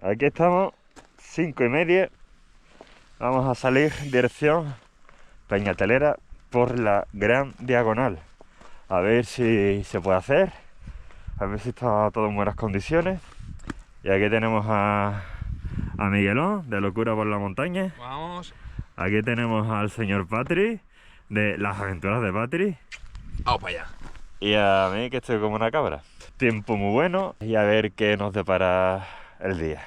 Aquí estamos, 5:30. Vamos a salir dirección Peñatelera por la Gran Diagonal. A ver si se puede hacer, a ver si está todo en buenas condiciones. Y aquí tenemos a Miguelón, de Locura por la Montaña. Vamos. Aquí tenemos al señor Patri, de Las Aventuras de Patri. Vamos para allá. Y a mí, que estoy como una cabra. Tiempo muy bueno y a ver qué nos depara el día.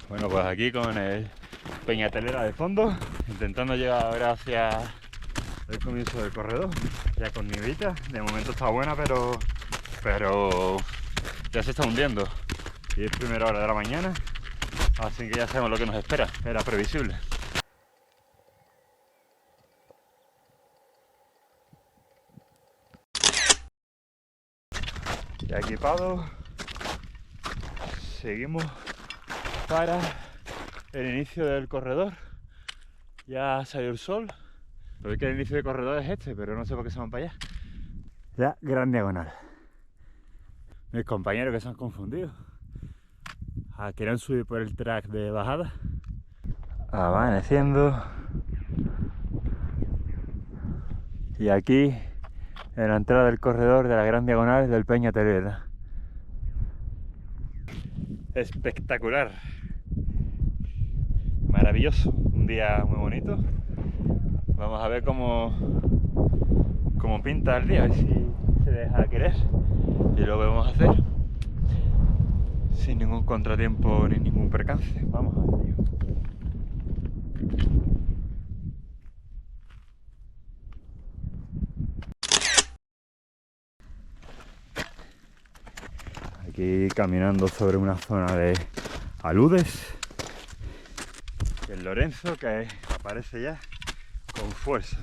Bueno, pues aquí con el Peñatelera de fondo, intentando llegar ahora hacia el comienzo del corredor, ya con nievita. De momento está buena, pero ya se está hundiendo. Y es primera hora de la mañana, así que ya sabemos lo que nos espera, era previsible. Ya equipado, seguimos para el inicio del corredor. Ya ha salido el sol. Lo que el inicio del corredor es este, pero no sé por qué se van para allá. La Gran Diagonal. Mis compañeros que se han confundido. Quieren subir por el track de bajada. Amaneciendo. Y aquí, en la entrada del corredor de la Gran Diagonal del Peñatelera. Espectacular. Maravilloso. Un día muy bonito. Vamos a ver cómo pinta el día, a ver si se deja querer. Y lo vamos a hacer sin ningún contratiempo ni ningún percance. Vamos a ello. Aquí caminando sobre una zona de aludes. El Lorenzo, que aparece ya con fuerza.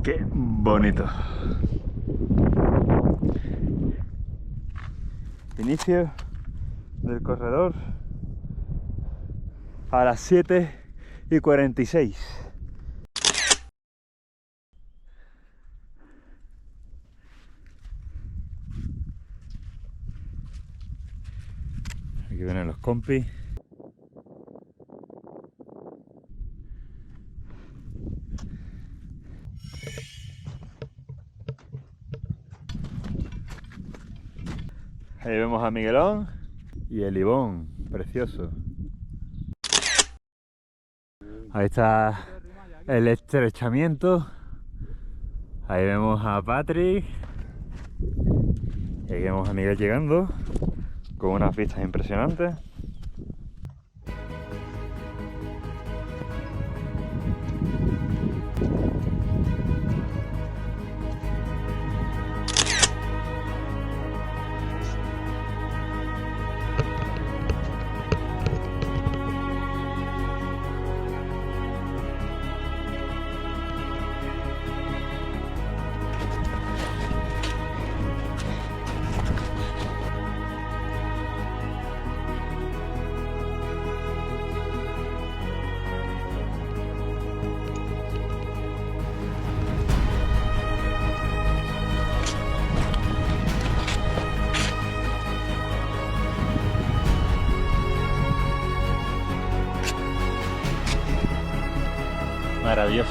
¡Qué bonito! Inicio del corredor a las 7:46. Aquí vienen los compis. Ahí vemos a Miguelón y el Ibón, precioso. Ahí está el estrechamiento. Ahí vemos a Patrick. Y ahí vemos a Miguel llegando con unas vistas impresionantes. Maravilloso.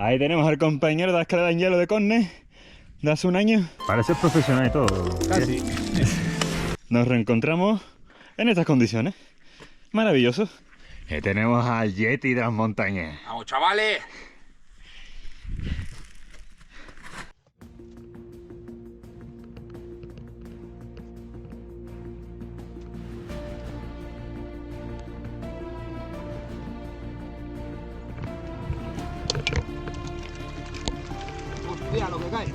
Ahí tenemos al compañero de la escalada en hielo de Corne de hace un año. Parece profesional y todo. Casi. Nos reencontramos en estas condiciones. Maravilloso. Y tenemos al Yeti de las montañas. ¡Vamos, chavales! Hostia, lo que cae.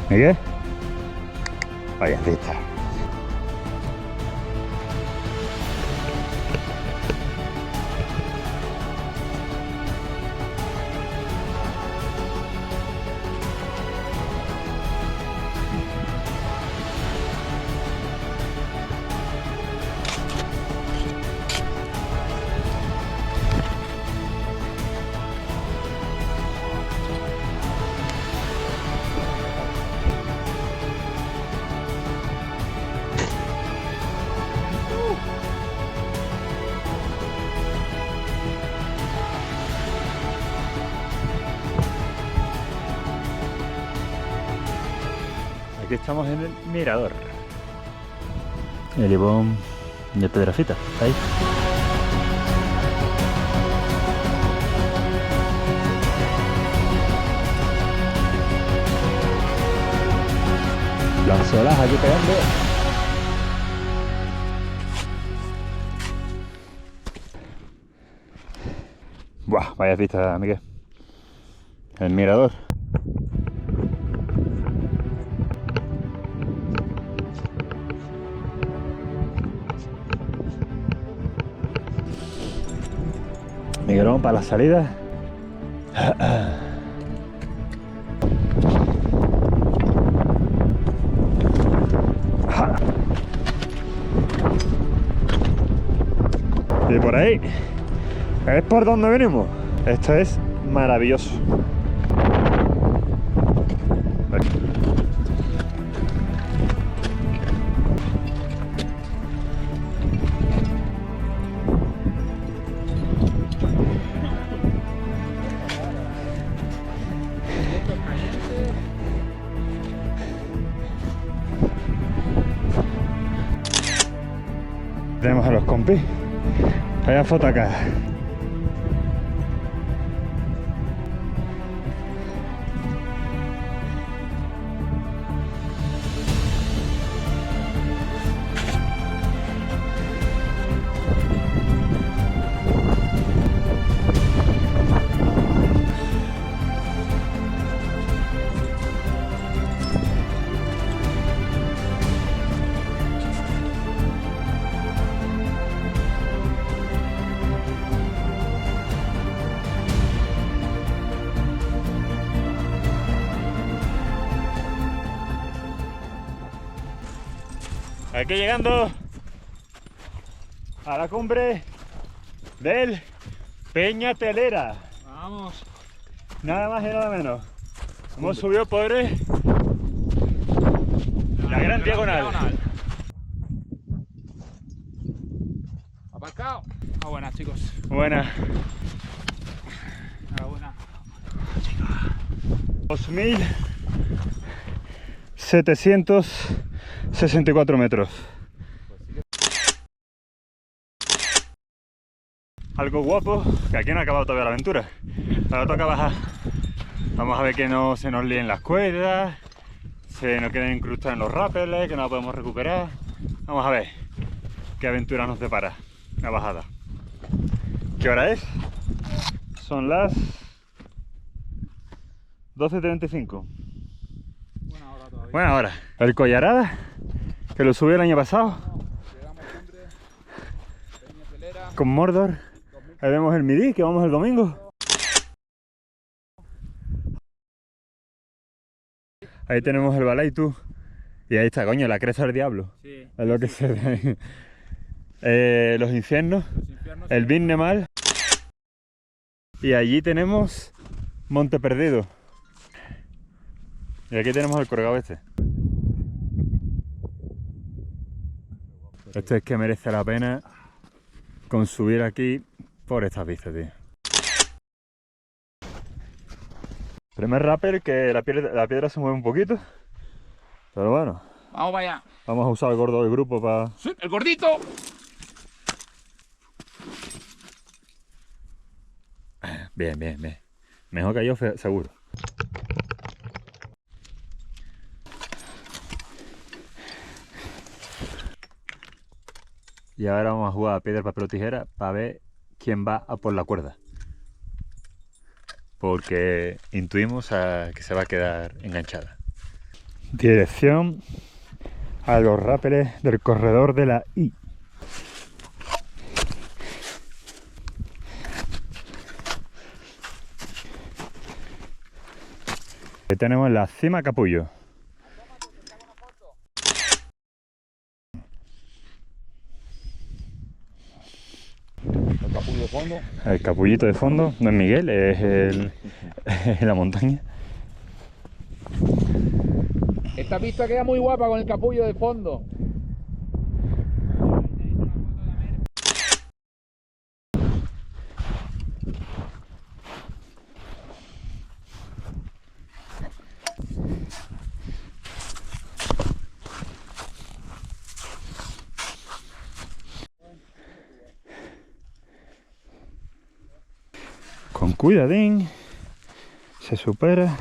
¿Miguel? Vaya vista. Aquí estamos en el mirador. El Ibón de Pedrafita, está ahí. Las olas aquí pegando. Buah, vaya vista, Miguel. El mirador. Miguelón para la salida. Y por ahí es por donde venimos. Esto es maravilloso. Tenemos a los compis. Vaya foto acá. Aquí llegando a la cumbre del Peñatelera. Vamos. Nada más y nada menos. Hemos subido por la gran diagonal. Aparcado. Ah, buenas, chicos. Buena. Enhorabuena. 2764 metros. Algo guapo, que aquí no ha acabado todavía la aventura. Ahora toca bajar. Vamos a ver que no se nos líen las cuerdas, se nos queden incrustadas en los rápeles, que no la podemos recuperar. Vamos a ver qué aventura nos depara la bajada. ¿Qué hora es? Son las 12:35. Buena hora todavía. Buena hora. El Collarada, que lo subí el año pasado. Llegamos cumbre, Peñatelera. Con Mordor. Ahí vemos el Midi, que vamos el domingo. Ahí tenemos el Baleitu. Y ahí está, coño, la cresta del diablo. Sí. Es lo que se ve ahí. Los infiernos, Los infiernos el se- Vignemal. Y allí tenemos Monte Perdido. Y aquí tenemos el Corregao este. Este es que merece la pena con subir aquí por estas vistas, tío. Primer rappel que la piedra se mueve un poquito. Pero bueno, Vamos para allá. vamos a usar el gordo del grupo para... Sí, ¡el gordito! Bien, bien, bien. Mejor que yo, seguro. Y ahora vamos a jugar a piedra, papel o tijera para ver quién va a por la cuerda. Porque intuimos que se va a quedar enganchada. Dirección a los rápeles del corredor de la I. Aquí tenemos la cima Capullo. El capullo de fondo. El capullito de fondo no es Miguel, es la montaña. Esta pista queda muy guapa con el capullo de fondo. Con cuidadín se supera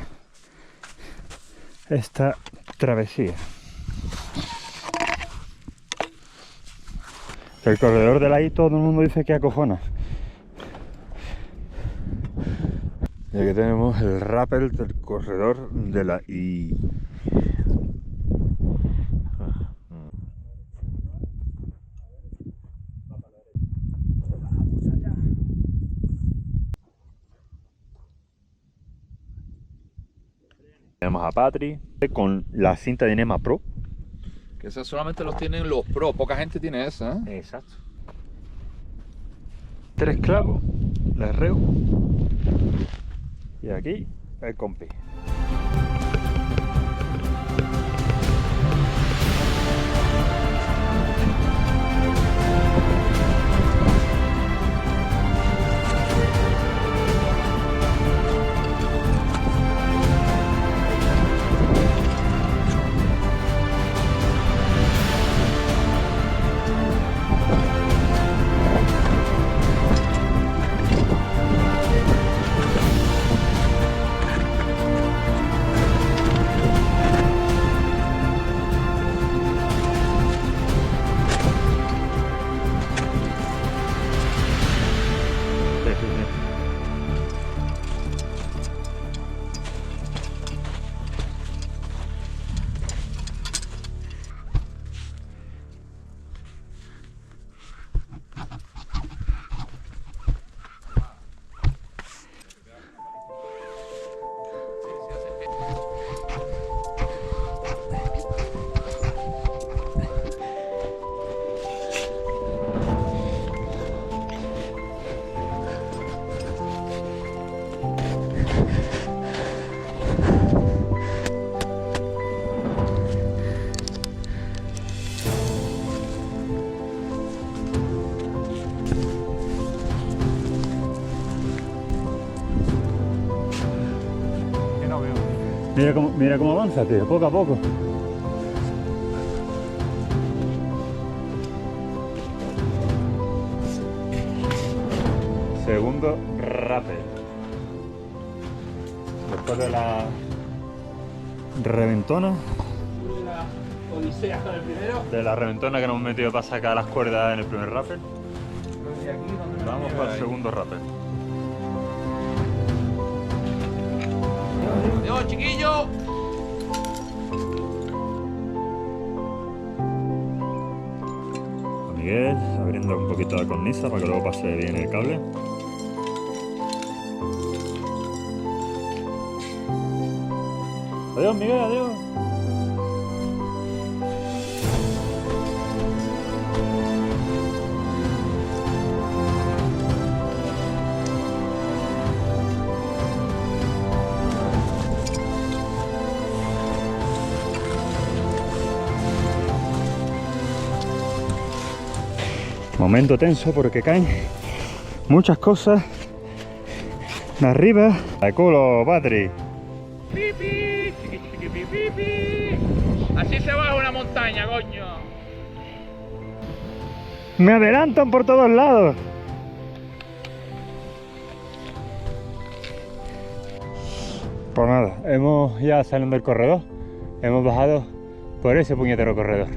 esta travesía. El corredor de la I todo el mundo dice que acojona. Y aquí tenemos el rappel del corredor de la I. Tenemos a Patri con la cinta de Nema Pro. Que esos solamente los tienen los pros. Poca gente tiene esa, ¿eh? Exacto. 3 clavos, la reo. Y aquí el compi. Mira cómo avanza, tío, poco a poco. Segundo rappel. Después de la reventona. La odisea con el primero. De la reventona que nos hemos metido para sacar las cuerdas en el primer rappel. Vamos para el segundo rappel. ¡Adiós, chiquillo! Miguel abriendo un poquito la cornisa para que luego pase bien el cable. Adiós, Miguel, adiós. Momento tenso porque caen muchas cosas de arriba. De culo, Patri. ¡Pipi! ¡Chiqui, chiqui, pi, pi, pi! Así se baja una montaña, coño. Me adelantan por todos lados. Pues nada, hemos ya saliendo del corredor, hemos bajado por ese puñetero corredor.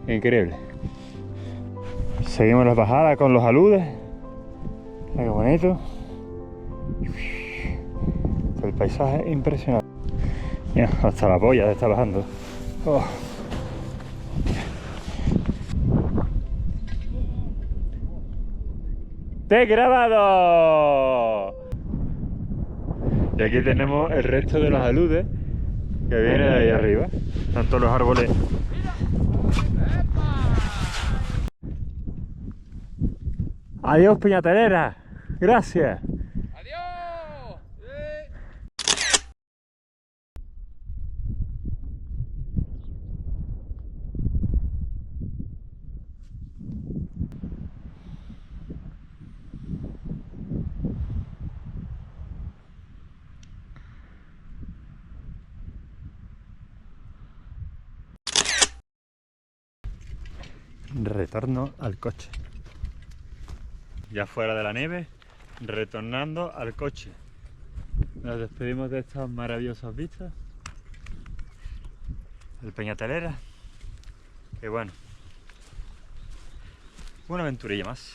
Increíble. Seguimos la bajada con los aludes. Qué bonito. El paisaje es impresionante. Mira, hasta la polla está bajando. Oh. ¡Te he grabado! Y aquí tenemos el resto de los aludes que viene de ahí arriba. Están todos los árboles. Adiós, Peñaterera. Gracias. ¡Adiós! Retorno al coche. Ya fuera de la nieve, retornando al coche. Nos despedimos de estas maravillosas vistas. El Peñaterera. Y bueno, una aventurilla más.